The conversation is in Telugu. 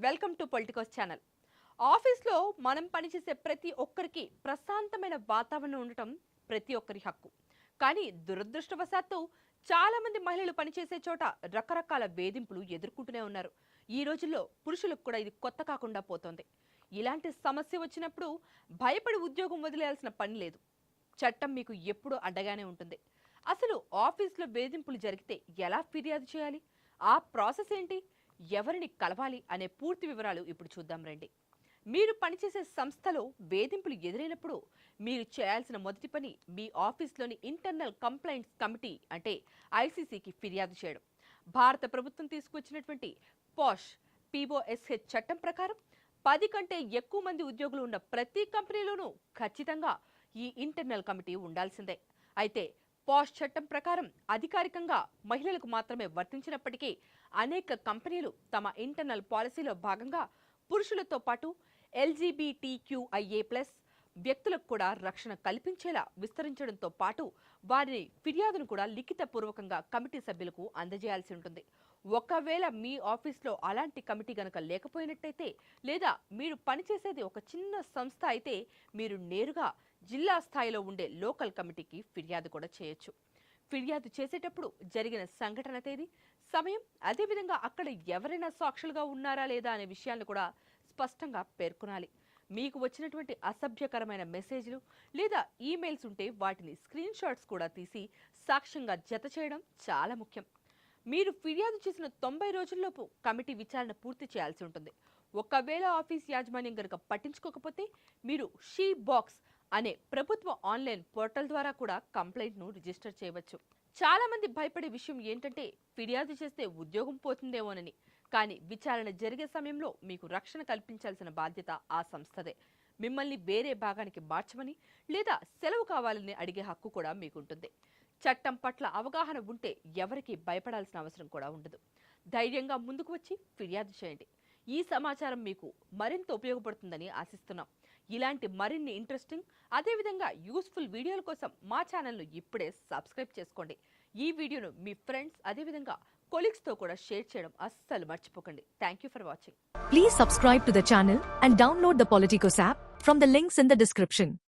Welcome to Politicos channel. ఆఫీస్లో మనం పనిచేసే ప్రతి ఒక్కరికి ప్రశాంతమైన వాతావరణం ఉండటం ప్రతి ఒక్కరి హక్కు. కానీ దురదృష్టవశాత్తు చాలా మంది మహిళలు పనిచేసే చోట రకరకాల వేధింపులు ఎదుర్కొంటూనే ఉన్నారు. ఈ రోజుల్లో పురుషులకు కూడా ఇది కొత్త కాకుండా పోతోంది. ఇలాంటి సమస్య వచ్చినప్పుడు భయపడి ఉద్యోగం వదిలేయాల్సిన పని లేదు. చట్టం మీకు ఎప్పుడూ అడ్డగానే ఉంటుంది. అసలు ఆఫీస్లో వేధింపులు జరిగితే ఎలా ఫిర్యాదు చేయాలి, ఆ ప్రాసెస్ ఏంటి, ఎవరిని కలవాలి అనే పూర్తి వివరాలు ఇప్పుడు చూద్దాం రండి. మీరు పనిచేసే సంస్థలో వేధింపులు ఎదురైనప్పుడు మీరు చేయాల్సిన మొదటి పని మీ ఆఫీస్లోని ఇంటర్నల్ కంప్లైంట్స్ కమిటీ అంటే ఐసీసీకి ఫిర్యాదు చేయడం. భారత ప్రభుత్వం తీసుకొచ్చినటువంటి పాష్ పిఓఎస్హెచ్ చట్టం ప్రకారం 10 కంటే ఎక్కువ మంది ఉద్యోగులు ఉన్న ప్రతి కంపెనీలోనూ ఖచ్చితంగా ఈ ఇంటర్నల్ కమిటీ ఉండాల్సిందే. అయితే పాష్ చట్టం ప్రకారం అధికారికంగా మహిళలకు మాత్రమే వర్తించినప్పటికీ అనేక కంపెనీలు తమ ఇంటర్నల్ పాలసీలో భాగంగా పురుషులతో పాటు LGBTQIA+ వ్యక్తులకు కూడా రక్షణ కల్పించేలా విస్తరించడంతో పాటు వారి ఫిర్యాదును కూడా లిఖితపూర్వకంగా కమిటీ సభ్యులకు అందజేయాల్సి ఉంటుంది. ఒకవేళ మీ ఆఫీస్లో అలాంటి కమిటీ గనక లేకపోయినట్టయితే, లేదా మీరు పనిచేసేది ఒక చిన్న సంస్థ అయితే మీరు నేరుగా జిల్లా స్థాయిలో ఉండే లోకల్ కమిటీకి ఫిర్యాదు కూడా చేయొచ్చు. ఫిర్యాదు చేసేటప్పుడు జరిగిన సంఘటన తేదీ, సమయం, అదేవిధంగా అక్కడ ఎవరైనా సాక్షులుగా ఉన్నారా లేదా అనే విషయాలను కూడా స్పష్టంగా పేర్కొనాలి. మీకు వచ్చినటువంటి అసభ్యకరమైన మెసేజ్లు లేదా ఈమెయిల్స్ ఉంటే వాటిని స్క్రీన్ షాట్స్ కూడా తీసి సాక్ష్యంగా జత చేయడం చాలా ముఖ్యం. మీరు ఫిర్యాదు చేసిన 90 రోజుల్లోపు కమిటీ విచారణ పూర్తి చేయాల్సి ఉంటుంది. ఒకవేళ ఆఫీస్ యాజమాన్యం గనుక పట్టించుకోకపోతే మీరు షీ బాక్స్ అనే ప్రభుత్వ ఆన్లైన్ పోర్టల్ ద్వారా కూడా కంప్లైంట్ను రిజిస్టర్ చేయవచ్చు. చాలా మంది భయపడే విషయం ఏంటంటే ఫిర్యాదు చేస్తే ఉద్యోగం పోతుందేమోనని. కానీ విచారణ జరిగే సమయంలో మీకు రక్షణ కల్పించాల్సిన బాధ్యత ఆ సంస్థదే. మిమ్మల్ని వేరే భాగానికి మార్చమని లేదా సెలవు కావాలని అడిగే హక్కు కూడా మీకుంటుంది. చట్టం పట్ల అవగాహన ఉంటే ఎవరికీ భయపడాల్సిన అవసరం కూడా ఉండదు. ధైర్యంగా ముందుకు వచ్చి ఫిర్యాదు చేయండి. ఈ సమాచారం మీకు మరింత ఉపయోగపడుతుందని ఆశిస్తున్నాం. ఇలాంటి మరిన్ని ఇంట్రెస్టింగ్ అదేవిధంగా యూస్ఫుల్ వీడియోల కోసం మా ఛానల్ను ఇప్పుడే సబ్స్క్రైబ్ చేసుకోండి. ఈ వీడియోను మీ ఫ్రెండ్స్ అదేవిధంగా కొలీగ్స్తో కూడా షేర్ చేయడం అస్సలు మర్చిపోకండి. Thank you for watching. Please subscribe to the channel and download the Politicos app from the links in the description.